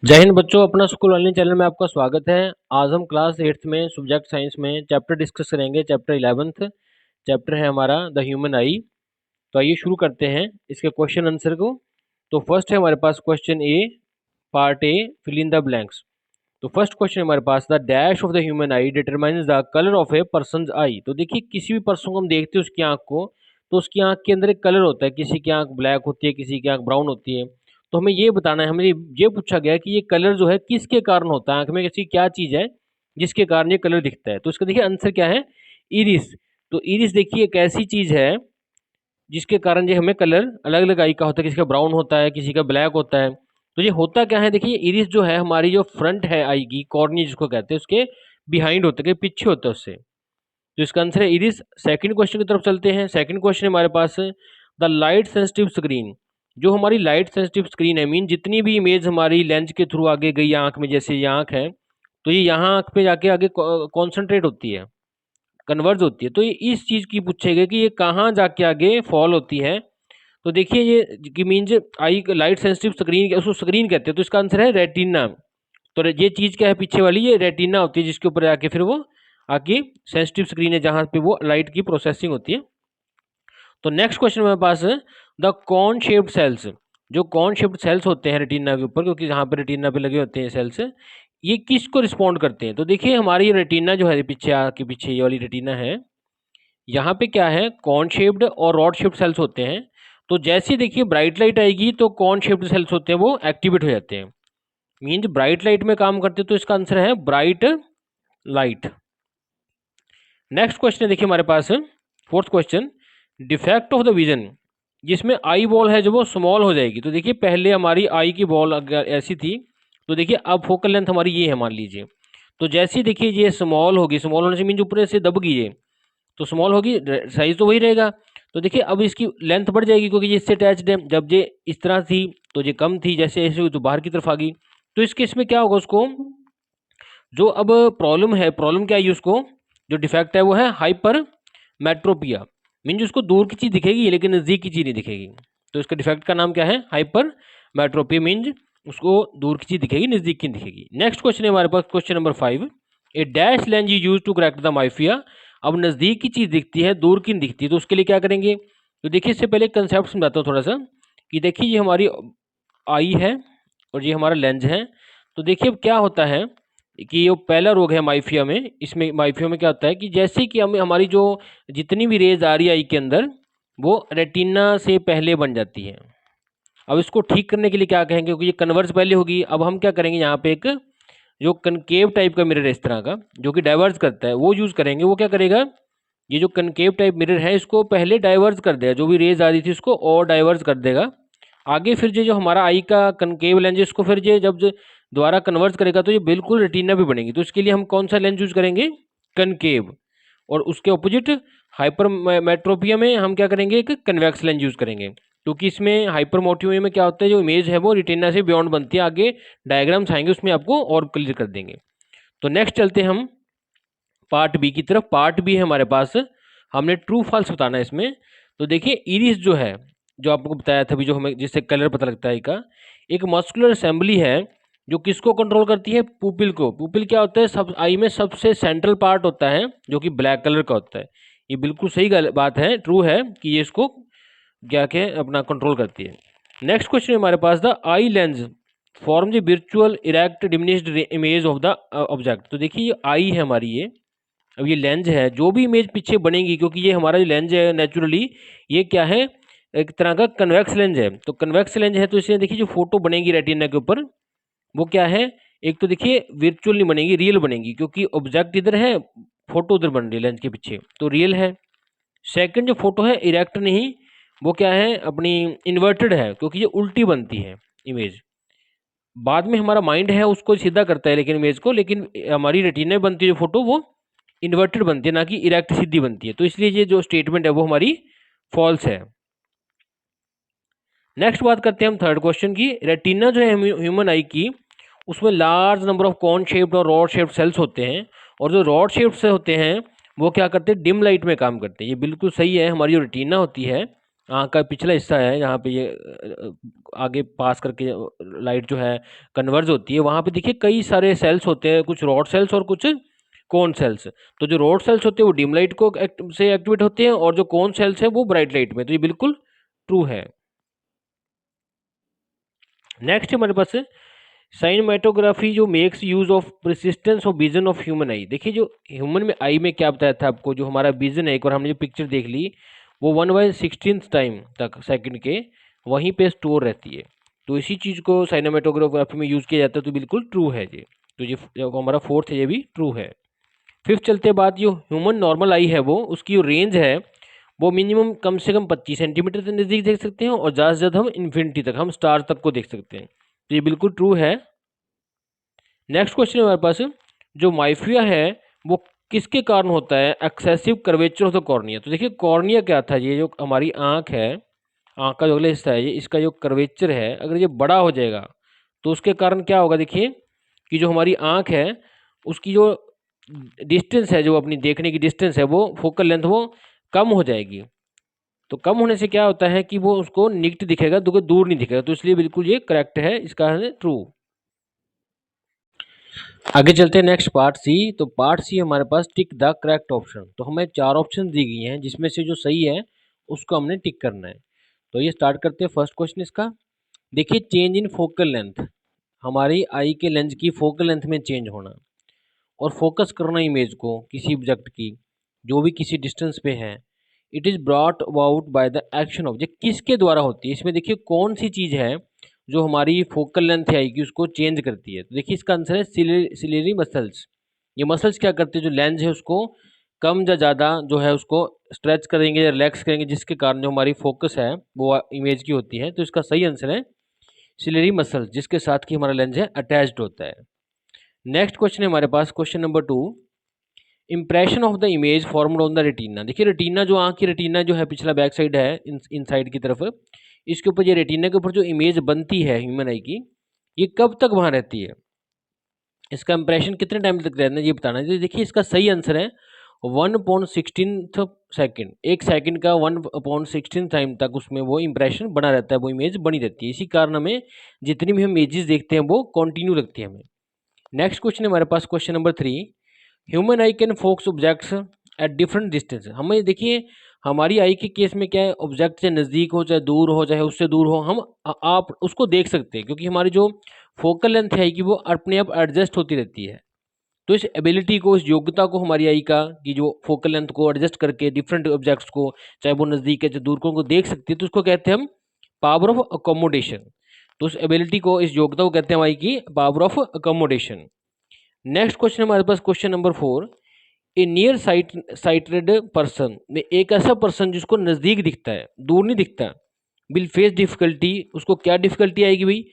जय हिंद बच्चों, अपना स्कूल ऑनलाइन चैनल में आपका स्वागत है। आज हम क्लास 8th में सब्जेक्ट साइंस में चैप्टर डिस्कस करेंगे। चैप्टर 11th चैप्टर है हमारा द ह्यूमन आई। तो आइए शुरू करते हैं इसके क्वेश्चन आंसर को। तो फर्स्ट है हमारे पास question A, part A, fill in the blanks. तो फर्स्ट क्वेश्चन हमारे पास, the dash of the human eye determines the colour of a person eye. तो देखिए, किसी भी पर्सन को हम देखते हैं उसकी आंख को, तो उसकी आंख के अंदर एक कलर होता है। किसी की आंख ब्लैक होती है, किसी की आंख ब्राउन होती है। तो हमें ये बताना है, हमें ये पूछा गया है कि ये कलर जो है किसके कारण होता है, आंख में ऐसी क्या चीज है जिसके कारण ये कलर दिखता है। तो इसका देखिए आंसर क्या है, इरिस। तो इरिस देखिए एक ऐसी चीज है जिसके कारण ये हमें कलर अलग अलग आई का होता है। किसी का ब्राउन होता है, किसी का ब्लैक होता है। तो ये होता क्या है, देखिए इरिस जो है हमारी जो फ्रंट है आई की, कॉर्निया जिसको कहते हैं, उसके बिहाइंड होता है, पीछे होता है उससे। तो इसका आंसर है इरिस। सेकंड क्वेश्चन की तरफ चलते हैं। सेकंड क्वेश्चन हमारे पास, द लाइट सेंसिटिव स्क्रीन। जो हमारी लाइट सेंसिटिव स्क्रीन है, मीन जितनी भी इमेज हमारी लेंस के थ्रू आगे गई आंख में, जैसे ये आंख है, तो ये यहाँ आंख पे जाके आगे कॉन्सेंट्रेट होती है, कन्वर्ज होती है। तो ये इस चीज की पूछेगा कि ये कहाँ जाके आगे फॉल होती है। तो देखिए ये कि means I light sensitive screen, उसको स्क्रीन कहते हैं। तो इसका आंसर है रेटिना। तो ये चीज क्या है पीछे वाली, ये रेटिना होती है, जिसके ऊपर आके फिर वो आके सेंसिटिव स्क्रीन है जहां पे वो लाइट की प्रोसेसिंग होती है। तो नेक्स्ट क्वेश्चन मेरे पास है, द कॉन शेप्ड सेल्स। जो कॉन शेप्ड सेल्स होते हैं रेटिना के ऊपर, क्योंकि जहाँ पे रेटिना पे लगे होते हैं सेल्स, ये किसको रिस्पॉन्ड करते हैं। तो देखिए हमारी रेटिना जो है, पीछे आके पीछे ये वाली रेटिना है, यहाँ पे क्या है, कॉन शेप्ड और रॉड शेप्ड सेल्स होते हैं। तो जैसे देखिए ब्राइट लाइट आएगी तो कॉन शेप्ड सेल्स होते हैं वो एक्टिवेट हो जाते हैं, मीन्स ब्राइट लाइट में काम करते हैं। तो इसका आंसर है ब्राइट लाइट। नेक्स्ट क्वेश्चन है देखिए हमारे पास, fourth question, defect of the vision. जिसमें आई बॉल है जो वो स्मॉल हो जाएगी। तो देखिए पहले हमारी आई की बॉल अगर ऐसी थी, तो देखिए अब फोकल लेंथ हमारी ये है मान लीजिए। तो जैसे ही देखिए ये स्मॉल होगी, स्मॉल होने से मीन ऊपर से दब गई है, तो स्मॉल होगी, साइज तो वही रहेगा। तो देखिए अब इसकी लेंथ बढ़ जाएगी क्योंकि ये इससे अटैच्ड है। जब ये इस तरह थी तो ये कम थी, जैसे ऐसे हुई तो बाहर की तरफ आ गई। तो इस केस में क्या होगा, उसको जो अब प्रॉब्लम है, प्रॉब्लम क्या है उसको, जो डिफेक्ट है वो है हाइपर मेट्रोपिया। मीन उसको दूर की चीज दिखेगी लेकिन नजदीक की चीज नहीं दिखेगी। तो इसका डिफेक्ट का नाम क्या है, हाइपर मेट्रोपिया। मीन उसको दूर की चीज दिखेगी, नजदीक की नहीं दिखेगी। नेक्स्ट क्वेश्चन है हमारे पास question number 5, a dash lens you use to correct the myopia. अब नजदीक की चीज दिखती है, दूर की नहीं दिखती है, तो उसके लिए क्या करेंगे। तो देखिए इससे पहले कंसेप्ट समझाता हूँ थोड़ा सा, कि देखिए ये हमारी आई है और ये हमारा लेंस है। तो देखिए अब क्या होता है कि ये पहला रोग है माइफिया में। इसमें माइफिया में क्या होता है कि जैसे कि हमें हमारी जो जितनी भी रेज आ रही है आई के अंदर, वो रेटिना से पहले बन जाती है। अब इसको ठीक करने के लिए क्या कहेंगे, क्योंकि ये कन्वर्स पहले होगी। अब हम क्या करेंगे, यहाँ पे एक जो कनकेव टाइप का मिरर है इस तरह का, जो कि डाइवर्ज करता है, वो यूज करेंगे। वो क्या करेगा, ये जो कनकेव टाइप मिरर है इसको पहले डाइवर्ज कर देगा, जो भी रेज आ रही थी उसको और डाइवर्ज कर देगा आगे। फिर ये जो हमारा आई का कनकेव लेंस है, इसको फिर ये जब दोबारा कन्वर्ट करेगा तो ये बिल्कुल रेटिना भी बनेगी। तो इसके लिए हम कौन सा लेंस यूज करेंगे, कनकेव। और उसके ऑपोजिट हाइपर मेट्रोपिया में हम क्या करेंगे, एक कन्वेक्स लेंस यूज करेंगे। क्योंकि इसमें हाइपरमोटिया में क्या होता है, जो इमेज है वो रेटिना से बियॉन्ड बनती है। आगे डायग्राम्स आएंगे उसमें आपको और क्लियर कर देंगे। तो नेक्स्ट चलते हैं हम पार्ट बी की तरफ। पार्ट बी है हमारे पास, हमने ट्रू फॉल्स बताना है इसमें। तो देखिए इरिस जो है, जो आपको बताया था अभी, जो हमें जिससे कलर पता लगता है का, एक मस्कुलर असेंबली है जो किसको कंट्रोल करती है, पुपिल को। पुपिल क्या होता है, सब आई में सबसे सेंट्रल पार्ट होता है जो कि ब्लैक कलर का होता है। ये बिल्कुल सही बात है, ट्रू है कि ये इसको क्या के अपना कंट्रोल करती है। नेक्स्ट क्वेश्चन हमारे पास, the eye lens form the virtual erect diminished image of the object. तो देखिए ये आई है हमारी, ये अब ये लेंस है, जो भी इमेज पीछे बनेगी, क्योंकि ये हमारा जो लेंस है नेचुरली ये क्या है, एक तरह का कन्वेक्स लेंस है। तो कन्वेक्स लेंस है तो इससे देखिए जो फोटो बनेगी रेटिना के ऊपर, वो क्या है, एक तो देखिए वर्चुअल नहीं बनेगी, रियल बनेगी, क्योंकि ऑब्जेक्ट इधर है, फोटो उधर बन रही है लेंस के पीछे, तो रियल है। सेकंड जो फोटो है इरेक्ट नहीं, वो क्या है, अपनी इन्वर्टेड है, क्योंकि ये उल्टी बनती है इमेज। बाद में हमारा माइंड है उसको सीधा करता है लेकिन इमेज को, लेकिन हमारी रेटिना में बनती है जो फोटो वो इन्वर्टेड बनती है, ना कि इरेक्ट सीधी बनती है। तो इसलिए ये जो स्टेटमेंट है वो हमारी फॉल्स है। नेक्स्ट बात करते हैं हम थर्ड क्वेश्चन की। रेटिना जो है ह्यूमन आई की, उसमें large number of cone shaped और रॉड शेप्ड सेल्स होते हैं। और जो रॉड शेप्ड से होते हैं वो क्या करते हैं, डिम लाइट में काम करते हैं। ये बिल्कुल सही है, हमारी जो रेटिना होती है आँख का पिछला हिस्सा है जहाँ पे ये आगे पास करके लाइट जो है कन्वर्ज होती है, वहाँ पे देखिए कई सारे सेल्स होते हैं, कुछ रॉड सेल्स और कुछ कोन सेल्स। तो जो रॉड सेल्स होते हैं वो डिम लाइट को से एक्टिवेट होते हैं, और जो कोन सेल्स है वो ब्राइट लाइट में। तो ये बिल्कुल ट्रू है। नेक्स्ट हमारे पास है साइनमेटोग्राफी जो makes use of persistence of vision of human आई। देखिए जो ह्यूमन में आई में क्या बताया था आपको, जो हमारा विजन है, एक बार हमने जो पिक्चर देख ली, वो 1/16 टाइम तक सेकंड के वहीं पे स्टोर रहती है। तो इसी चीज़ को साइनमेटोग्राफी में यूज़ किया जाता है, तो बिल्कुल ट्रू है ये। तो ये जो हमारा फोर्थ है ये भी ट्रू है। फिफ्थ चलते बाद, जो ह्यूमन नॉर्मल आई है वो उसकी जो रेंज है वो मिनिमम कम से कम 25 सेंटीमीटर के नज़दीक देख सकते हैं, और ज़्यादा से ज़्यादा हम इन्फिनिटी तक, हम स्टार तक को देख सकते हैं। तो ये बिल्कुल ट्रू है। नेक्स्ट क्वेश्चन है हमारे पास, जो माइफिया है वो किसके कारण होता है, excessive curvature of the cornea. तो देखिए कॉर्निया क्या था, ये जो हमारी आंख है, आंख का जो अगला हिस्सा है, ये इसका जो कर्वेचर है अगर ये बड़ा हो जाएगा तो उसके कारण क्या होगा, देखिए कि जो हमारी आंख है उसकी जो डिस्टेंस है, जो अपनी देखने की डिस्टेंस है, वो फोकल लेंथ वो कम हो जाएगी। तो कम होने से क्या होता है कि वो उसको निकट दिखेगा, दूर नहीं दिखेगा। तो इसलिए बिल्कुल ये करेक्ट है, इसका है ट्रू। आगे चलते हैं नेक्स्ट पार्ट सी। तो पार्ट सी हमारे पास टिक द करेक्ट ऑप्शन। तो हमें 4 ऑप्शन दी गई हैं जिसमें से जो सही है उसको हमने टिक करना है। तो ये स्टार्ट करते हैं फर्स्ट क्वेश्चन इसका। देखिए चेंज इन फोकल लेंथ, हमारी आई के लेंस की फोकल लेंथ में चेंज होना और फोकस करना इमेज को किसी ऑब्जेक्ट की जो भी किसी डिस्टेंस पे है, it is brought about by the action of, ये किसके द्वारा होती है। इसमें देखिए कौन सी चीज़ है जो हमारी फोकल लेंथ आएगी उसको चेंज करती है। तो देखिए इसका आंसर है सिलेरी मसल्स। ये मसल्स क्या करते हैं, जो लेंस है उसको कम या ज़्यादा जो है उसको स्ट्रेच करेंगे या रिलैक्स करेंगे, जिसके कारण जो हमारी फोकस है वो इमेज की होती है। तो इसका सही आंसर है सिलेरी मसल्स, जिसके साथ कि हमारा लेंस है अटैच्ड होता है। नेक्स्ट क्वेश्चन है हमारे पास, question number 2। Impression of the image formed on the retina. देखिए रेटिना, जो आँख की रेटिना जो है पिछला बैक साइड है इन साइड की तरफ, इसके ऊपर, ये रेटिना के ऊपर जो इमेज बनती है ह्यूमन आई की, ये कब तक वहाँ रहती है, इसका इंप्रेशन कितने टाइम तक रहना है ये बताना है। तो देखिए इसका सही आंसर है 1/16 सेकेंड। एक सेकंड का 1/16 टाइम तक उसमें वो इंप्रेशन बना रहता है, वो इमेज बनी रहती है। इसी कारण हमें जितनी भी हम इमेजेस देखते हैं वो कंटिन्यू लगती है हमें। नेक्स्ट क्वेश्चन है हमारे पास, question number 3। Human eye can focus objects at different distance. हमें देखिए हमारी आई के केस में क्या है, ऑब्जेक्ट से नज़दीक हो चाहे दूर हो, चाहे उससे दूर हो, हम आप उसको देख सकते हैं, क्योंकि हमारी जो फोकल लेंथ है कि वो अपने आप एडजस्ट होती रहती है। तो इस एबिलिटी को, इस योग्यता को हमारी आई का, कि जो फोकल लेंथ को एडजस्ट करके डिफरेंट ऑब्जेक्ट्स को, चाहे वो नज़दीक है चाहे दूर को देख सकती है, तो उसको कहते हैं हम पावर ऑफ अकोमोडेशन। तो उस एबिलिटी को, इस योग्यता को कहते हैं हमारी की power of accommodation. Next question हमारे पास, question number 4। A near sighted person में, एक ऐसा पर्सन जिसको नज़दीक दिखता है, दूर नहीं दिखता, विल फेस डिफिकल्टी। उसको क्या डिफिकल्टी आएगी भाई,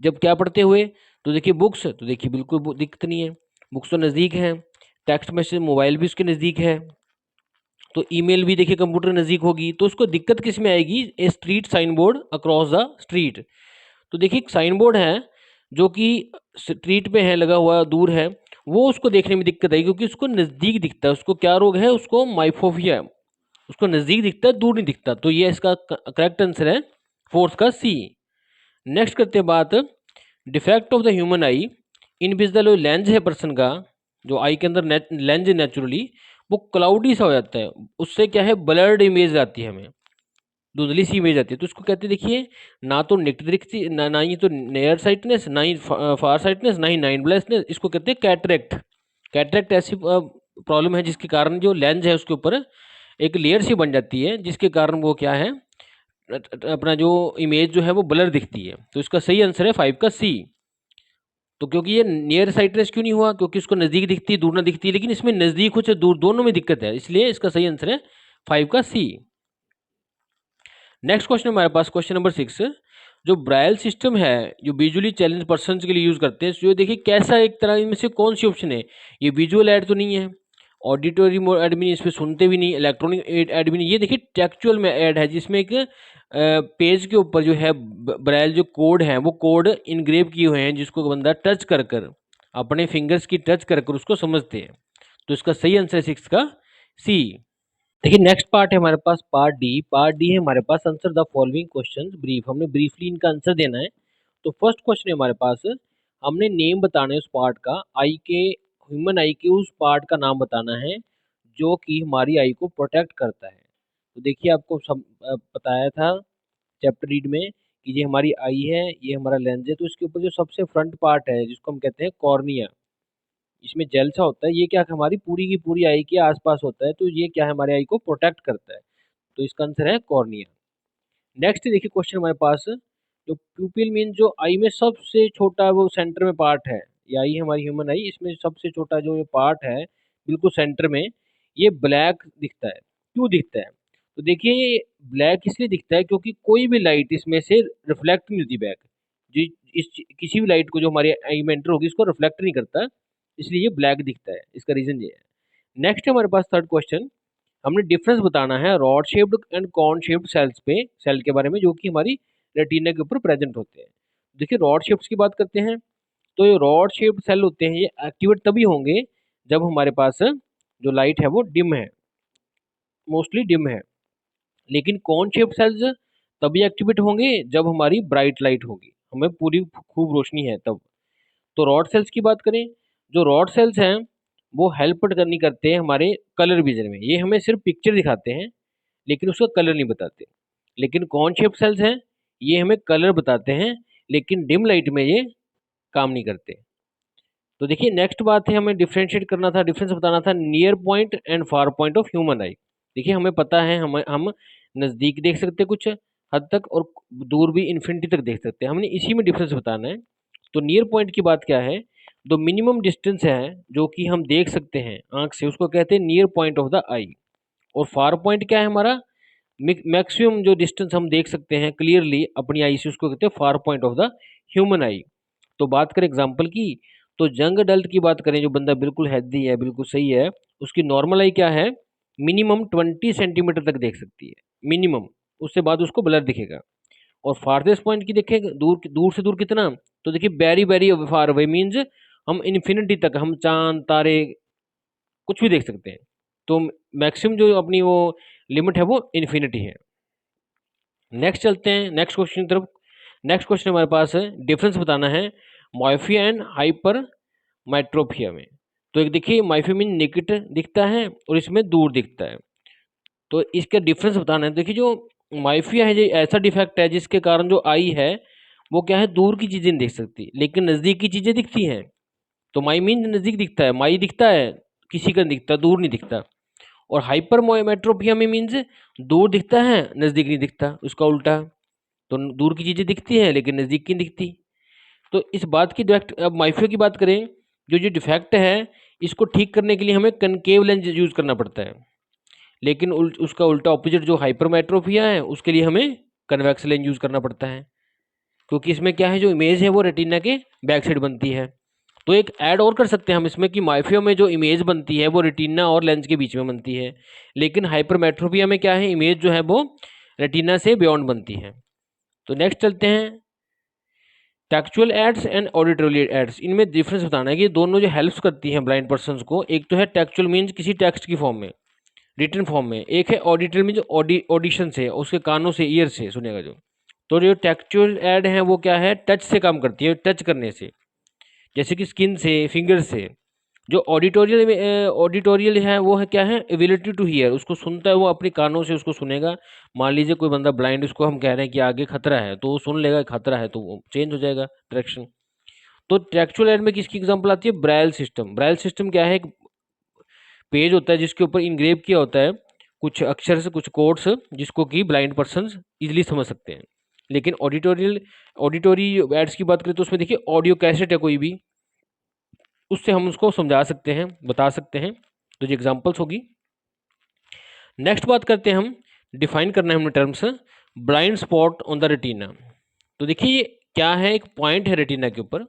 जब क्या पढ़ते हुए, तो देखिए बुक्स, तो देखिए बिल्कुल दिक्कत नहीं है, बुक्स तो नज़दीक है। टेक्स्ट मैसेज, मोबाइल भी उसके नज़दीक है। तो ईमेल भी देखिए कंप्यूटर नज़दीक होगी। तो उसको दिक्कत किस में आएगी, a street sign board across the street. तो देखिए साइन बोर्ड है जो कि स्ट्रीट पे है लगा हुआ, दूर है, वो उसको देखने में दिक्कत आएगी, क्योंकि उसको नज़दीक दिखता है। उसको क्या रोग है, उसको माइफोफिया, उसको नज़दीक दिखता है, दूर नहीं दिखता। तो ये इसका करेक्ट आंसर है फोर्थ का सी। नेक्स्ट करते हैं बात defect of the human I, in which the lens है पर्सन का, जो आई के अंदर लेंस है नेचुरली, वो क्लाउडी सा हो जाता है, उससे क्या है ब्लर्ड इमेज आती है, हमें धुंधली सी इमेज आती है। तो इसको कहते हैं देखिए, ना तो निकट दिखती, ना ही तो नियर साइटनेस, ना ही फार साइटनेस, ना ही नाइन ब्लाइंडनेस, इसको कहते हैं कैटरेक्ट। कैटरेक्ट ऐसी प्रॉब्लम है जिसके कारण जो लेंस है उसके ऊपर एक लेयर सी बन जाती है, जिसके कारण वो क्या है, अपना जो इमेज जो है वो ब्लर दिखती है। तो इसका सही आंसर है 5 का सी। तो क्योंकि ये नियर साइटनेस क्यों नहीं हुआ, क्योंकि उसको नज़दीक दिखती है, दूर ना दिखती है, लेकिन इसमें नज़दीक हो चाहे दूर, दोनों में दिक्कत है, इसलिए इसका सही आंसर है 5 का सी। नेक्स्ट क्वेश्चन हमारे पास, क्वेश्चन नंबर 6। जो ब्राइल सिस्टम है जो विजुअली चैलेंज पर्सन के लिए यूज़ करते हैं, जो देखिए कैसा, एक तरह इनमें से कौन सी ऑप्शन है, ये विजुअल ऐड तो नहीं है, ऑडिटरी ऐड भी नहीं, इस पर सुनते भी नहीं, इलेक्ट्रॉनिक ऐड भी नहीं, ये देखिए टेक्चुअल में ऐड है, जिसमें एक पेज के ऊपर जो है ब्राइल जो कोड है वो कोड इनग्रेव किए हुए हैं, जिसको बंदा टच कर कर, अपने फिंगर्स की टच कर कर उसको समझते हैं। तो इसका सही आंसर है 6 का सी। देखिए नेक्स्ट पार्ट है हमारे पास पार्ट डी। पार्ट डी है हमारे पास answer the following questions brief. हमने ब्रीफली इनका आंसर देना है। तो फर्स्ट क्वेश्चन है हमारे पास, हमने नेम बताना है उस पार्ट का, आई के, ह्यूमन आई के उस पार्ट का नाम बताना है जो कि हमारी आई को प्रोटेक्ट करता है। तो देखिए आपको बताया था चैप्टर रीड में कि ये हमारी आई है, ये हमारा लेंस है, तो इसके ऊपर जो सबसे फ्रंट पार्ट है जिसको हम कहते हैं कॉर्निया, इसमें जेल सा होता है, ये क्या हमारी पूरी की पूरी आई के आसपास होता है, तो ये क्या है हमारे आई को प्रोटेक्ट करता है। तो इसका आंसर है कॉर्निया। नेक्स्ट देखिए क्वेश्चन हमारे पास, जो प्यूपिल मीन जो आई में सबसे छोटा वो सेंटर में पार्ट है, ये आई हमारी ह्यूमन आई, इसमें सबसे छोटा जो ये पार्ट है बिल्कुल सेंटर में, ये ब्लैक दिखता है। क्यों दिखता है? तो देखिए ये ब्लैक इसलिए दिखता है क्योंकि कोई भी लाइट इसमें से रिफ्लेक्ट नहीं होती बैक। जी, किसी भी लाइट को जो हमारी आई में एंटर होगी इसको रिफ्लेक्ट नहीं करता, इसलिए ये ब्लैक दिखता है। इसका रीजन ये है। नेक्स्ट हमारे पास थर्ड क्वेश्चन, हमने डिफरेंस बताना है rod shaped and cone shaped cells पे, सेल के बारे में जो कि हमारी रेटिना के ऊपर प्रेजेंट होते हैं। देखिए रॉड शेप्स की बात करते हैं, तो ये रॉड शेप्ड सेल होते हैं, ये एक्टिवेट तभी होंगे जब हमारे पास जो लाइट है वो डिम है, मोस्टली डिम है। लेकिन कॉन शेप्ड सेल्स तभी एक्टिवेट होंगे जब हमारी ब्राइट लाइट होगी, हमें पूरी खूब रोशनी है तब। तो रॉड सेल्स की बात करें, जो रॉड सेल्स हैं वो हेल्प नहीं करते हैं हमारे कलर विजन में, ये हमें सिर्फ पिक्चर दिखाते हैं लेकिन उसका कलर नहीं बताते। लेकिन कॉन शेप सेल्स हैं, ये हमें कलर बताते हैं लेकिन डिम लाइट में ये काम नहीं करते। तो देखिए नेक्स्ट बात है, हमें डिफरेंशिएट करना था, डिफरेंस बताना था near point and far point of human आई। देखिए हमें पता है हम नज़दीक देख सकते हैं कुछ हद तक और दूर भी इन्फिनिटी तक देख सकते हैं, हमने इसी में डिफरेंस बताना है। तो नियर पॉइंट की बात क्या है, जो मिनिमम डिस्टेंस है जो कि हम देख सकते हैं आंख से, उसको कहते हैं नियर पॉइंट ऑफ द आई। और फार पॉइंट क्या है हमारा, मैक्सिमम जो डिस्टेंस हम देख सकते हैं क्लियरली अपनी आई से, उसको कहते हैं far point of the human आई। तो बात करें एग्जांपल की, तो यंग अडल्ट की बात करें, जो बंदा बिल्कुल हेल्दी है, बिल्कुल सही है, उसकी नॉर्मल आई क्या है, मिनिमम 20 सेंटीमीटर तक देख सकती है मिनिमम, उससे बाद उसको ब्लर दिखेगा। और फारदेस्ट पॉइंट की देखें, दूर दूर से दूर कितना, तो देखिए very very far away means हम इन्फिनिटी तक, हम चांद तारे कुछ भी देख सकते हैं। तो मैक्सिमम जो अपनी वो लिमिट है वो इन्फिनिटी है। नेक्स्ट चलते हैं नेक्स्ट क्वेश्चन की तरफ। नेक्स्ट क्वेश्चन हमारे पास है, डिफरेंस बताना है मायोपिया एंड हाइपर मेट्रोपिया में। तो एक देखिए मायोपिया मीन निकट दिखता है और इसमें दूर दिखता है, तो इसका डिफरेंस बताना है। देखिए जो मायोपिया है, ये ऐसा डिफेक्ट है जिसके कारण जो आई है वो क्या है, दूर की चीज़ें नहीं देख सकती लेकिन नज़दीक की चीज़ें दिखती हैं। तो माई मीन नज़दीक दिखता है, माई दिखता है, किसी का नहीं दिखता, दूर नहीं दिखता। और हाइपर मेट्रोपिया में मीन्स दूर दिखता है नज़दीक नहीं दिखता, उसका उल्टा। तो दूर की चीज़ें दिखती हैं लेकिन नज़दीक की नहीं दिखती। तो इस बात की डिफेक्ट, अब माइफियो की बात करें, जो जो डिफेक्ट है इसको ठीक करने के लिए हमें कनकेव लेंस यूज़ करना पड़ता है, लेकिन उसका उल्टा ऑपोजिट जो हाइपरमेट्रोपिया है उसके लिए हमें कन्वेक्स लेंस यूज़ करना पड़ता है, क्योंकि इसमें क्या है, जो इमेज है वो रेटिना के बैक साइड बनती है। तो एक ऐड और कर सकते हैं हम इसमें कि माइफियो में जो इमेज बनती है वो रेटिना और लेंस के बीच में बनती है, लेकिन हाइपरमेट्रोपिया में क्या है, इमेज जो है वो रेटिना से बियॉन्ड बनती है। तो नेक्स्ट चलते हैं textual aids and auditory aids. इनमें डिफरेंस बताना है कि दोनों जो हेल्प्स करती हैं ब्लाइंड पर्सन को, एक तो है टेक्चुअल मीन्स किसी टेक्स्ट की फॉर्म में, रिटन फॉर्म में, एक है ऑडिटरी मीन्स ऑडिशन से, उसके कानों से, ईयर से सुनेगा जो। तो जो टेक्चुअल एड है वो क्या है, टच से काम करती है, टच करने से, जैसे कि स्किन से, फिंगर से। जो ऑडिटोरियल है वो है क्या है, एबिलिटी टू हियर, उसको सुनता है वो अपने कानों से उसको सुनेगा। मान लीजिए कोई बंदा ब्लाइंड, उसको हम कह रहे हैं कि आगे खतरा है, तो वो सुन लेगा खतरा है तो वो चेंज हो जाएगा डायरेक्शन। तो टेक्सचुअल एड में किसकी एग्जांपल आती है, ब्राइल सिस्टम। ब्राइल सिस्टम क्या है, एक पेज होता है जिसके ऊपर इंग्रेव किया होता है कुछ अक्षर से, कुछ कोड्स, जिसको कि ब्लाइंड पर्सन इजीली समझ सकते हैं। लेकिन ऑडिटोरी एड्स की बात करें तो उसमें देखिए ऑडियो कैसेट है कोई भी, उससे हम उसको समझा सकते हैं, बता सकते हैं। तो ये एग्जांपल्स होगी। नेक्स्ट बात करते हैं हम, डिफाइन करना है हमने terms, blind spot on the retina. तो देखिए ये क्या है, एक पॉइंट है रेटिना के ऊपर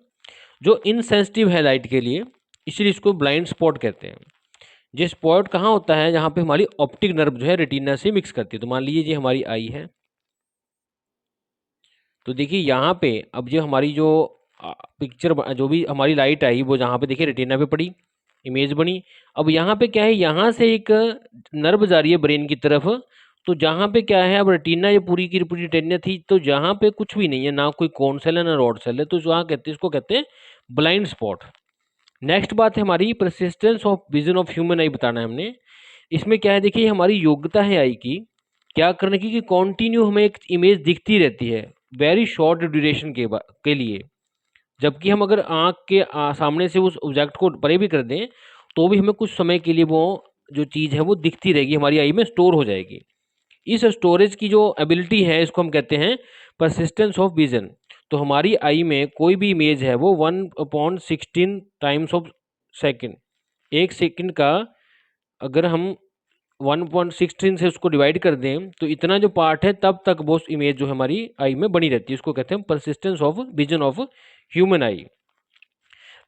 जो इनसेंसिटिव है लाइट के लिए, इसलिए इसको ब्लाइंड स्पॉट कहते हैं। ये स्पॉट कहाँ होता है, जहाँ पे हमारी ऑप्टिक नर्व जो है रेटिना से मिक्स करती है। तो मान लीजिए ये हमारी आई है, तो देखिए यहाँ पे अब जो हमारी जो पिक्चर, जो भी हमारी लाइट आई वो जहाँ पे देखिए रेटिना पे पड़ी, इमेज बनी। अब यहाँ पे क्या है, यहाँ से एक नर्व जा रही है ब्रेन की तरफ, तो जहाँ पे क्या है, अब रेटिना ये पूरी की पूरी रेटिना थी, तो जहाँ पे कुछ भी नहीं है, ना कोई कोन सेल है ना रॉड सेल है, तो वहाँ कहते हैं, इसको कहते हैं ब्लाइंड स्पॉट। नेक्स्ट बात है हमारी persistence of vision of human आई बताना है हमने। इसमें क्या है, देखिए हमारी योग्यता है आई की क्या करने की कि कॉन्टिन्यू हमें एक इमेज दिखती रहती है वेरी शॉर्ट ड्यूरेशन के लिए। जबकि हम अगर आँख के सामने से उस ऑब्जेक्ट को परे भी कर दें तो भी हमें कुछ समय के लिए वो जो चीज़ है वो दिखती रहेगी, हमारी आई में स्टोर हो जाएगी। इस स्टोरेज की जो एबिलिटी है इसको हम कहते हैं परसिस्टेंस ऑफ विजन। तो हमारी आई में कोई भी इमेज है वो 1/16 टाइम्स ऑफ सेकेंड, एक सेकंड का अगर हम 1/16 से उसको डिवाइड कर दें तो इतना जो पार्ट है तब तक वो इमेज जो हमारी आई में बनी रहती है, इसको कहते हैं persistence of vision of human I.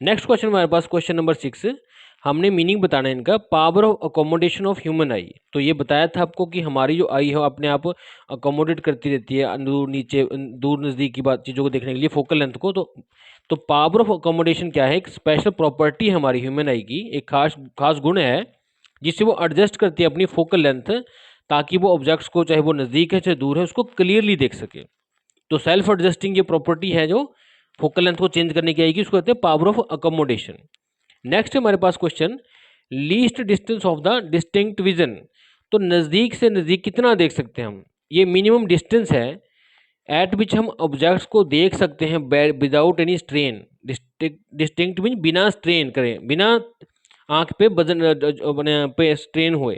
Next question हमारे पास क्वेश्चन नंबर 6, हमने मीनिंग बताना है इनका, power of accommodation of human आई। तो ये बताया था आपको कि हमारी जो आई है अपने आप अकोमोडेट करती रहती है दूर नीचे दूर नज़दीक की बात चीज़ों को देखने के लिए फोकल लेंथ को। तो पावर ऑफ अकोमोडेशन क्या है, एक स्पेशल प्रॉपर्टी है हमारी ह्यूमन आई की, एक खास खास गुण है जिससे वो एडजस्ट करती है अपनी फोकल लेंथ, ताकि वो ऑब्जेक्ट्स को चाहे वो नज़दीक है चाहे दूर है उसको क्लियरली देख सके। तो सेल्फ एडजस्टिंग ये प्रॉपर्टी है जो फोकल लेंथ को चेंज करने की आएगी, उसको कहते हैं पावर ऑफ अकोमोडेशन। नेक्स्ट हमारे पास question, least distance of the distinct vision. तो नज़दीक से नज़दीक कितना देख सकते हैं हम, ये मिनिमम डिस्टेंस है एट विच हम ऑब्जेक्ट्स को देख सकते हैं without any strain. Distinct mean बिना स्ट्रेन करें, बिना आंख पे पे स्ट्रेन हुए।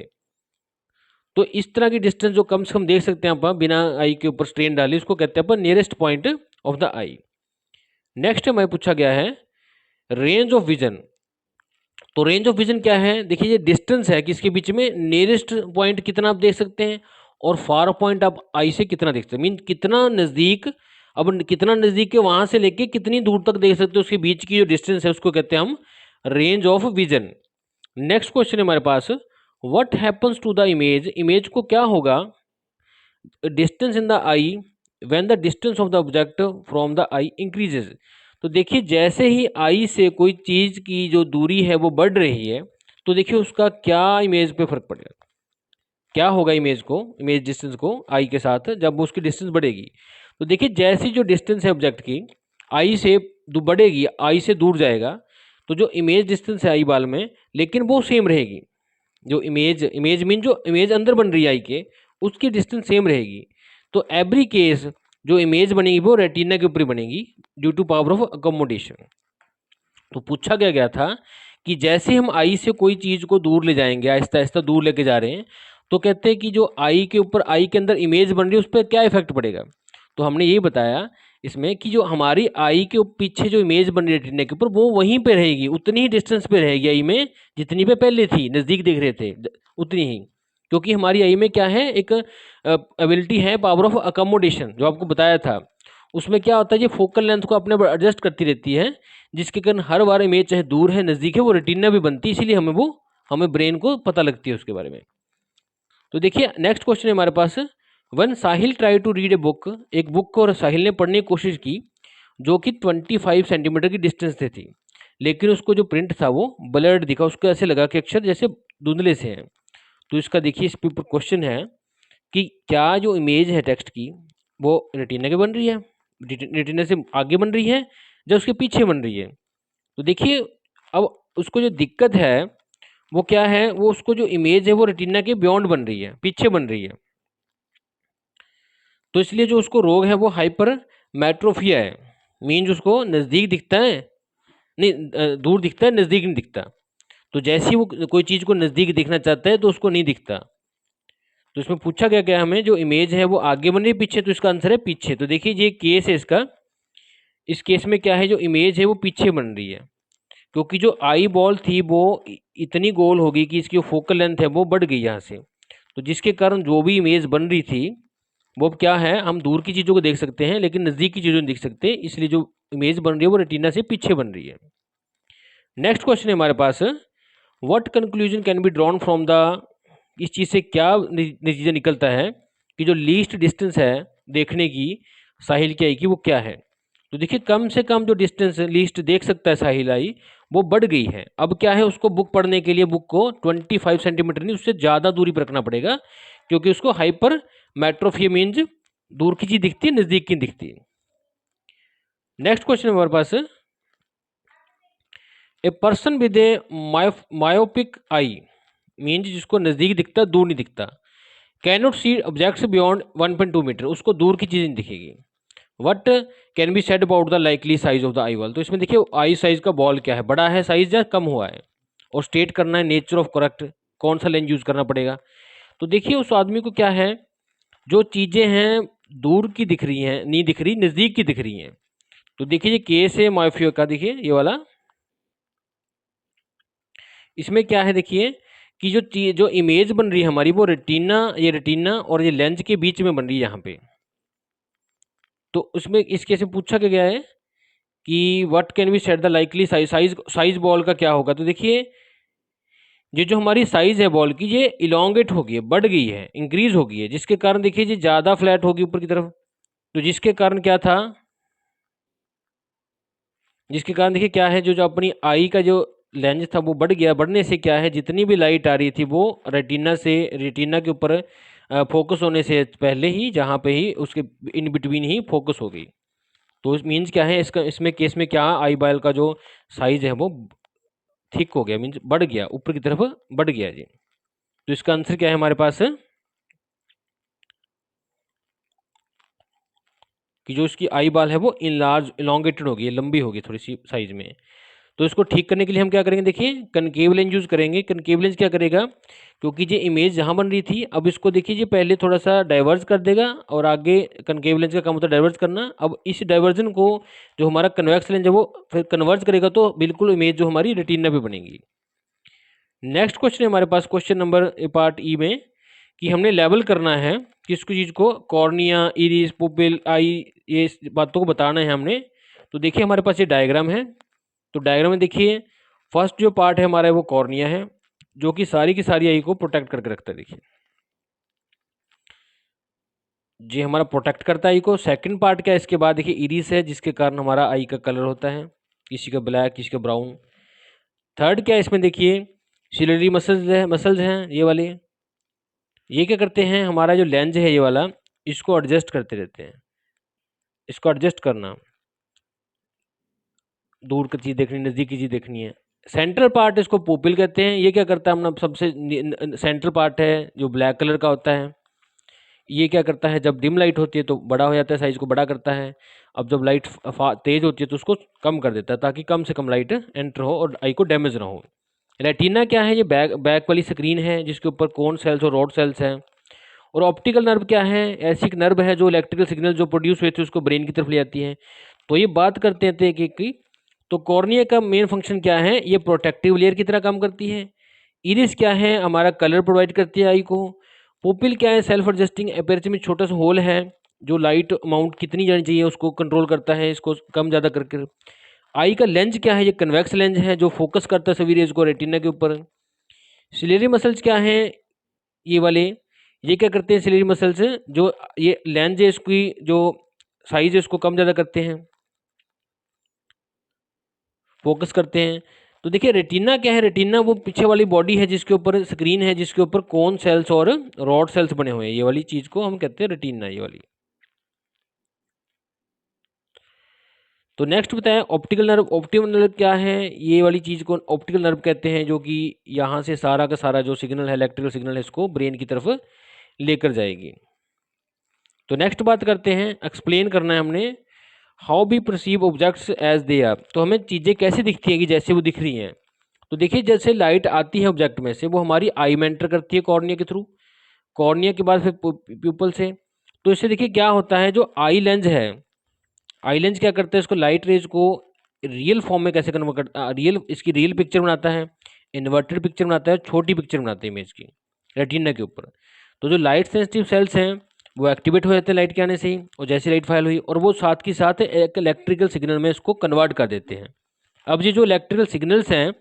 तो इस तरह की डिस्टेंस जो कम से कम देख सकते हैं आप बिना आई के ऊपर स्ट्रेन डाले, उसको कहते हैं अपन nearest point of the eye. Next हमें पूछा गया है रेंज ऑफ विजन। तो रेंज ऑफ विजन क्या है, देखिए ये डिस्टेंस है कि इसके बीच में नियरेस्ट पॉइंट कितना आप देख सकते हैं और फार पॉइंट आप आई से कितना देख सकते हैं, मीन कितना नज़दीक, अब कितना नज़दीक है वहाँ से लेके कितनी दूर तक देख सकते हैं, उसके बीच की जो डिस्टेंस है उसको कहते हैं हम range of vision. Next question है हमारे पास, what happens to the image, image को क्या होगा distance in the eye when the distance of the object from the eye increases. तो देखिए जैसे ही आई से कोई चीज़ की जो दूरी है वो बढ़ रही है, तो देखिए उसका क्या इमेज पे फर्क पड़ेगा, क्या होगा इमेज को, इमेज डिस्टेंस को आई के साथ जब उसकी डिस्टेंस बढ़ेगी। तो देखिए जैसी जो डिस्टेंस है ऑब्जेक्ट की आई से बढ़ेगी, आई से दूर जाएगा, तो जो इमेज डिस्टेंस है आई बाल में लेकिन वो सेम रहेगी। जो इमेज इमेज मीन जो इमेज अंदर बन रही है आई के, उसकी डिस्टेंस सेम रहेगी। तो एवरी केस जो इमेज बनेगी वो रेटिना के ऊपर ही बनेगी due to power of accommodation. तो पूछा गया था कि जैसे हम आई से कोई चीज़ को दूर ले जाएंगे, आहिस्ता आहिस्ता दूर लेके जा रहे हैं, तो कहते हैं कि जो आई के ऊपर आई के अंदर इमेज बन रही है उस पर क्या इफेक्ट पड़ेगा। तो हमने ये बताया इसमें कि जो हमारी आई के पीछे जो इमेज बन रही है रेटिना के ऊपर वो वहीं पे रहेगी, उतनी ही डिस्टेंस पे रहेगी आई में जितनी पे पहले थी, नज़दीक देख रहे थे उतनी ही। क्योंकि हमारी आई में क्या है, एक एबिलिटी है पावर ऑफ अकोमोडेशन जो आपको बताया था। उसमें क्या होता है, ये फोकल लेंथ को अपने एडजस्ट करती रहती है, जिसके कारण हर बार इमेज चाहे दूर है नज़दीक है वो रेटिना भी बनती है, इसीलिए हमें ब्रेन को पता लगती है उसके बारे में। तो देखिए नेक्स्ट क्वेश्चन है हमारे पास, one Sahil try to read a book, एक बुक को और साहिल ने पढ़ने की कोशिश की जो कि 25 सेंटीमीटर की डिस्टेंस से थी, लेकिन उसको जो प्रिंट था वो ब्लर्ड दिखा, उसको ऐसे लगा कि अक्षर जैसे धुंधले से हैं। तो इसका देखिए इस पे क्वेश्चन है कि क्या जो इमेज है टेक्स्ट की वो रेटिना के बन रही है, रेटिना से आगे बन रही है या उसके पीछे बन रही है। तो देखिए अब उसको जो दिक्कत है वो क्या है, वो उसको जो इमेज है वो रेटिना के बियॉन्ड बन रही है, पीछे बन रही है। तो इसलिए जो उसको रोग है वो हाइपर मेट्रोफिया है, मीन उसको नज़दीक दिखता है नहीं, दूर दिखता है, नज़दीक नहीं दिखता। तो जैसे ही वो कोई चीज़ को नज़दीक देखना चाहता है तो उसको नहीं दिखता। तो इसमें पूछा गया क्या हमें, जो इमेज है वो आगे बन रही है पीछे, तो इसका आंसर है पीछे। तो देखिए ये केस है इसका, इस केस में क्या है, जो इमेज है वो पीछे बन रही है, क्योंकि जो आई बॉल थी वो इतनी गोल होगी कि इसकी जो फोकल लेंथ है वो बढ़ गई यहाँ से। तो जिसके कारण जो भी इमेज बन रही थी वो क्या है, हम दूर की चीज़ों को देख सकते हैं लेकिन नज़दीक की चीज़ों नहीं देख सकते, इसलिए जो इमेज बन रही है वो रेटिना से पीछे बन रही है। नेक्स्ट क्वेश्चन है हमारे पास, what conclusion can be drawn from the, इस चीज़ से क्या नतीजा निकलता है कि जो लीस्ट डिस्टेंस है देखने की साहिल की आई की वो क्या है। तो देखिए कम से कम जो डिस्टेंस लीस्ट देख सकता है साहिल आई वो बढ़ गई है। अब क्या है, उसको बुक पढ़ने के लिए बुक को 25 सेंटीमीटर नहीं, उससे ज़्यादा दूरी पर रखना पड़ेगा, क्योंकि उसको हाइपर मेट्रोफी मीन्स दूर की चीज दिखती है, नजदीक की दिखती है। नेक्स्ट क्वेश्चन हमारे पास, a person with a myopic eye means जिसको नजदीक दिखता है, दूर नहीं दिखता, can not see objects beyond 1.2 metre, उसको दूर की चीज़ नहीं दिखेगी। What can be said about the likely size of the eyeball, तो इसमें देखिए आई साइज का बॉल क्या है, बड़ा है साइज या कम हुआ है, और स्टेट करना है नेचर ऑफ करेक्ट, कौन सा लेंस यूज करना पड़ेगा। तो देखिए उस आदमी को क्या है, जो चीजें हैं दूर की दिख रही हैं, नहीं दिख रही, नजदीक की दिख रही हैं। तो देखिए ये केस है मायोपिया का, देखिए ये वाला, इसमें क्या है देखिए कि जो इमेज बन रही है हमारी, वो रेटिना, ये रेटिना और ये लेंस के बीच में बन रही है यहाँ पे। तो उसमें इस केस में पूछा क्या गया है कि what can be set the likely size, size ball का क्या होगा। तो देखिए ये जो हमारी साइज है बॉल की, ये इलोंगेट हो गई है, बढ़ गई है, इंक्रीज हो गई है, जिसके कारण देखिए ये ज़्यादा फ्लैट होगी ऊपर की तरफ। तो जिसके कारण क्या था, जिसके कारण देखिए क्या है, जो अपनी आई का जो लेंस था वो बढ़ गया, बढ़ने से क्या है, जितनी भी लाइट आ रही थी वो रेटिना के ऊपर फोकस होने से पहले ही, जहाँ पे ही उसके इन बिटवीन ही फोकस हो गई। तो इस मीन्स क्या है, इसका इसमें केस में क्या, आई बॉल का जो साइज है वो थिक हो गया, मीन्स बढ़ गया, ऊपर की तरफ बढ़ गया जी। तो इसका आंसर क्या है हमारे पास, कि जो इसकी आई बॉल है वो इनलार्ज इलोंगेटेड होगी, लंबी होगी थोड़ी सी साइज में। तो इसको ठीक करने के लिए हम क्या करेंगे, देखिए कनकेव लेंस यूज करेंगे। कनकेव लेंस क्या करेगा, क्योंकि ये इमेज जहाँ बन रही थी, अब इसको देखिए ये पहले थोड़ा सा डाइवर्ज कर देगा, और आगे कनकेव लेंस का काम होता है डाइवर्ज करना। अब इस डाइवर्जन को जो हमारा कन्वेक्स लेंस है वो फिर कन्वर्ज करेगा, तो बिल्कुल इमेज जो हमारी रेटिना पे बनेगी। नेक्स्ट क्वेश्चन है हमारे पास, क्वेश्चन नंबर पार्ट ई में, कि हमने लेवल करना है किस चीज़ को, कॉर्निया, इरिस, पुपिल, आई, ये इस बातों को बताना है हमने। तो देखिए हमारे पास ये डायग्राम है। तो डायग्राम में देखिए फर्स्ट जो पार्ट है हमारा, वो कॉर्निया है, जो कि सारी की सारी आई को प्रोटेक्ट करके रखता है। देखिए जी हमारा प्रोटेक्ट करता है आई को। सेकंड पार्ट क्या है इसके बाद, देखिए इरिस है, जिसके कारण हमारा आई का कलर होता है, किसी का ब्लैक, किसी का ब्राउन। थर्ड क्या है इसमें, देखिए सिलरी मसल्स हैं ये वाले, ये क्या करते हैं, हमारा जो लेंस है ये वाला, इसको एडजस्ट करते रहते हैं। इसको एडजस्ट करना, दूर की चीज़ देखनी, नज़दीक की चीज़ देखनी है। सेंट्रल पार्ट इसको पुपिल कहते हैं। ये क्या करता है, अपना सबसे सेंट्रल पार्ट है जो ब्लैक कलर का होता है। ये क्या करता है, जब डिम लाइट होती है तो बड़ा हो जाता है, साइज को बड़ा करता है। अब जब लाइट तेज होती है तो उसको कम कर देता है, ताकि कम से कम लाइट एंटर हो और आई को डैमेज ना हो। रेटिना क्या है, ये बैक वाली स्क्रीन है, जिसके ऊपर कोन सेल्स और रॉड सेल्स हैं। और ऑप्टिकल नर्व क्या है, ऐसी एक नर्व है जो इलेक्ट्रिकल सिग्नल जो प्रोड्यूस हुए थे उसको ब्रेन की तरफ ले जाती है। तो ये बात करते हैं एक एक की। तो कॉर्निया का मेन फंक्शन क्या है, ये प्रोटेक्टिव लेयर की तरह काम करती है। इरिस क्या है, हमारा कलर प्रोवाइड करती है आई को। पुपिल क्या है, सेल्फ एडजस्टिंग अपेरेचर में छोटा सा होल है, जो लाइट अमाउंट कितनी जानी चाहिए उसको कंट्रोल करता है, इसको कम ज़्यादा करके। आई का लेंस क्या है, ये कन्वेक्स लेंस है, जो फोकस करता है सभी रेज को रेटिना के ऊपर। सिलेरी मसल्स क्या है, ये वाले, ये क्या करते हैं, सिलेरी मसल्स जो ये लेंस है इसकी जो साइज है उसको कम ज़्यादा करते हैं, फोकस करते हैं। तो देखिए रेटिना क्या है, रेटिना वो पीछे वाली बॉडी है जिसके ऊपर स्क्रीन है, जिसके ऊपर कोन सेल्स और रॉड सेल्स बने हुए हैं, ये वाली चीज़ को हम कहते हैं रेटिना, ये वाली। तो नेक्स्ट बताएं ऑप्टिकल नर्व। ऑप्टिकल नर्व क्या है, ये वाली चीज़ को ऑप्टिकल नर्व कहते हैं, जो कि यहाँ से सारा का सारा जो सिग्नल है, इलेक्ट्रिकल सिग्नल है, इसको ब्रेन की तरफ लेकर जाएगी। तो नेक्स्ट बात करते हैं, एक्सप्लेन करना है हमने, how be perceive objects as they are. तो हमें चीज़ें कैसे दिखती हैं कि जैसे वो दिख रही हैं। तो देखिए जैसे लाइट आती है ऑब्जेक्ट में से, वो हमारी आई में एंटर करती है कॉर्निया के थ्रू, कॉर्निया के बाद फिर प्यूपल से। तो इससे देखिए क्या होता है, जो आई लेंस है, आई लेंस क्या करता है, इसको लाइट रेज को रियल फॉर्म में कैसे कन्वर्ट करता, रियल इसकी रियल पिक्चर बनाता है, इन्वर्टेड पिक्चर बनाता है, छोटी पिक्चर बनाता है इमेज की रेटिना के ऊपर। तो जो लाइट सेंसिटिव सेल्स हैं वो एक्टिवेट हो जाते हैं लाइट के आने से ही, और जैसे लाइट फाइल हुई, और वो साथ के साथ एक इलेक्ट्रिकल सिग्नल में इसको कन्वर्ट कर देते हैं। अब ये जो इलेक्ट्रिकल सिग्नल्स हैं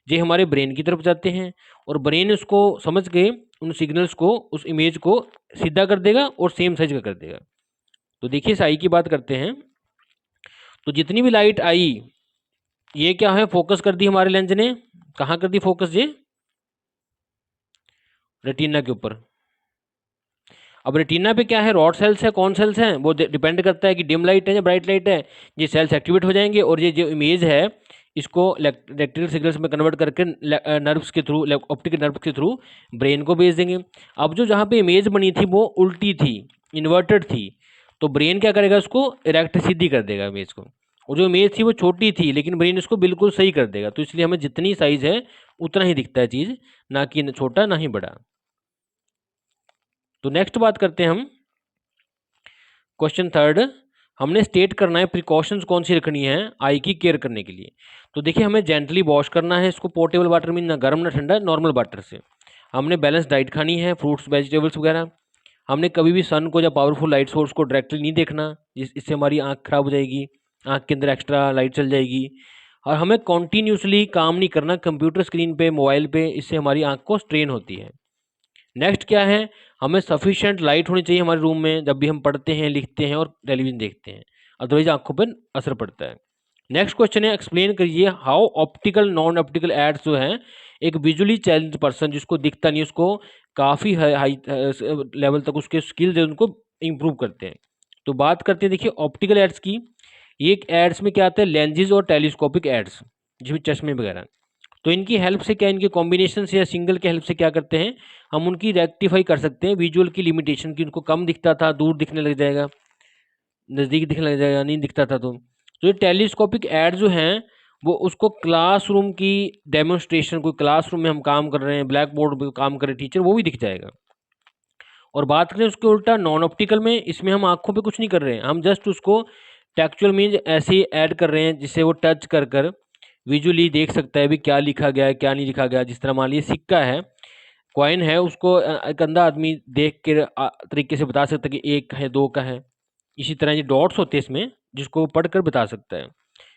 ये हमारे ब्रेन की तरफ जाते हैं, और ब्रेन उसको समझ के उन सिग्नल्स को, उस इमेज को सीधा कर देगा और सेम साइज का कर देगा। तो देखिए इस आई की बात करते हैं। तो जितनी भी लाइट आई ये क्या है, फोकस कर दी हमारे लेंस ने, कहाँ कर दी फोकस, ये रेटिना के ऊपर। अब रेटिना पे क्या है, रॉड सेल्स है, कौन सेल्स हैं, वो डिपेंड करता है कि डिम लाइट है या ब्राइट लाइट है। ये सेल्स एक्टिवेट हो जाएंगे और ये जो इमेज है इसको इलेक्ट्रिकल सिग्नल्स में कन्वर्ट करके नर्व्स के थ्रू, ऑप्टिक नर्व्स के थ्रू ब्रेन को भेज देंगे। अब जो जहाँ पे इमेज बनी थी वो उल्टी थी, इन्वर्टेड थी, तो ब्रेन क्या करेगा, उसको इरेक्ट सीधी कर देगा इमेज को। और जो इमेज थी वो छोटी थी लेकिन ब्रेन उसको बिल्कुल सही कर देगा, तो इसलिए हमें जितनी साइज है उतना ही दिखता है चीज़, ना कि छोटा ना ही बड़ा। तो नेक्स्ट बात करते हैं हम क्वेश्चन थर्ड। हमने स्टेट करना है प्रिकॉशंस कौन सी रखनी है आई की केयर करने के लिए। तो देखिए हमें जेंटली वॉश करना है इसको, पोर्टेबल वाटर में, ना गर्म ना ठंडा, नॉर्मल वाटर से। हमने बैलेंस डाइट खानी है, फ्रूट्स वेजिटेबल्स वगैरह। हमने कभी भी सन को या पावरफुल लाइट सोर्स को डायरेक्टली नहीं देखना, इससे हमारी आँख खराब हो जाएगी, आँख के अंदर एक्स्ट्रा लाइट चल जाएगी। और हमें कॉन्टीन्यूसली काम नहीं करना कंप्यूटर स्क्रीन पे, मोबाइल पे, इससे हमारी आँख को स्ट्रेन होती है। नेक्स्ट क्या है, हमें सफिशिएंट लाइट होनी चाहिए हमारे रूम में जब भी हम पढ़ते हैं, लिखते हैं और टेलीविजन देखते हैं, अदरवाइज आंखों पर असर पड़ता है। नेक्स्ट क्वेश्चन है, एक्सप्लेन करिए how optical non optical aids जो है, एक विजुअली चैलेंज पर्सन जिसको दिखता नहीं, उसको काफ़ी हाई लेवल तक उसके स्किल्स है उनको इम्प्रूव करते हैं। तो बात करते हैं देखिए ऑप्टिकल एड्स की। ये एड्स में क्या आता है, लेंजेज और टेलीस्कोपिक एड्स, जिसमें चश्मे वगैरह। तो इनकी हेल्प से क्या, इनके कॉम्बिनेशन से या सिंगल के हेल्प से क्या करते हैं, हम उनकी रेक्टिफाई कर सकते हैं विजुअल की लिमिटेशन की। उनको कम दिखता था, दूर दिखने लग जाएगा, नज़दीक दिखने लग जाएगा, नहीं दिखता था। तो ये टेलीस्कोपिक ऐड जो हैं वो उसको क्लासरूम की डेमोन्स्ट्रेशन, कोई क्लासरूम में हम काम कर रहे हैं, ब्लैक बोर्ड पर काम कर रहे टीचर, वो भी दिख जाएगा। और बात करें उसके उल्टा नॉन ऑप्टिकल में, इसमें हम आंखों पे कुछ नहीं कर रहे हैं, हम जस्ट उसको टेक्चुअल मीन्स ऐसे ही ऐड कर रहे हैं जिससे वो टच कर कर विजुअली देख सकता है भी क्या लिखा गया है क्या नहीं लिखा गया। जिस तरह मान लीजिए सिक्का है, कॉइन है, उसको एक अंधा आदमी देख के तरीके से बता सकता है कि एक है, दो का है। इसी तरह ये डॉट्स होते हैं इसमें, जिसको वो पढ़ कर बता सकता है।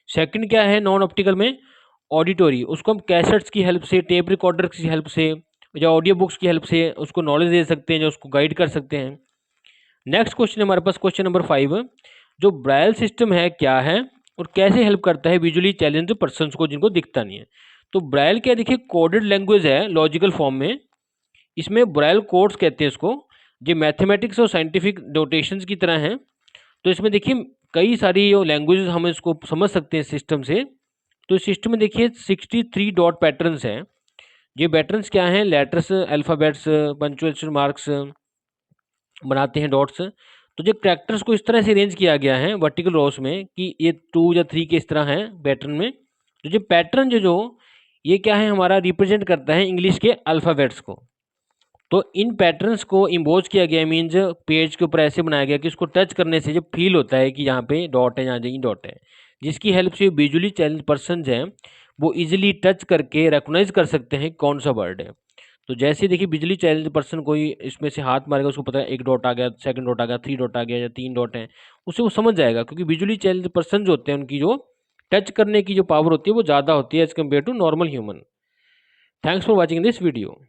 सेकंड क्या है नॉन ऑप्टिकल में, ऑडिटोरी, उसको हम कैसेट्स की हेल्प से, टेप रिकॉर्डर की हेल्प से या ऑडियो बुक्स की हेल्प से उसको नॉलेज दे सकते हैं, जो उसको गाइड कर सकते हैं। नेक्स्ट क्वेश्चन हमारे पास क्वेश्चन नंबर 5, जो ब्राइल सिस्टम है क्या है और कैसे हेल्प करता है विजुअली चैलेंज पर्सन को जिनको दिखता नहीं है। तो ब्राइल क्या, देखिए कोडेड लैंग्वेज है लॉजिकल फॉर्म में, इसमें ब्राइल कोड्स कहते हैं इसको। ये मैथमेटिक्स और साइंटिफिक नोटेशंस की तरह हैं। तो इसमें देखिए कई सारी लैंग्वेजेस हम इसको समझ सकते हैं सिस्टम से। तो इस सिस्टम में देखिए 63 डॉट पैटर्न्स हैं। ये पैटर्न्स क्या हैं, लेटर्स, अल्फ़ाबेट्स, पंक्चुएशन मार्क्स बनाते हैं, डॉट्स। तो जो कैरेक्टर्स को इस तरह से अरेंज किया गया है वर्टिकल रोस में कि ये 2 या 3 के इस तरह हैं पैटर्न में। तो जो पैटर्न जो ये क्या है, हमारा रिप्रेजेंट करता है इंग्लिश के अल्फ़ाबेट्स को। तो इन पैटर्न्स को इम्बोज किया गया, मीन्स पेज के ऊपर ऐसे बनाया गया कि उसको टच करने से जब फील होता है कि यहाँ पे डॉट है, यहाँ कहीं डॉट है, जिसकी हेल्प से विजुअली चैलेंज पर्सन हैं वो इजीली टच करके रिकॉग्नाइज कर सकते हैं कौन सा वर्ड है। तो जैसे देखिए बिजली चैलेंज पर्सन कोई इसमें से हाथ मारेगा, उसको पता है एक डॉट आ गया, सेकंड डॉट आ गया, 3 डॉट आ गया या 3 डॉट है, उससे वो समझ जाएगा। क्योंकि विजुअली चैलेंज पर्सन जो होते हैं उनकी जो टच करने की जो पावर होती है वो ज़्यादा होती है as compare to normal human. Thanks for watching this video.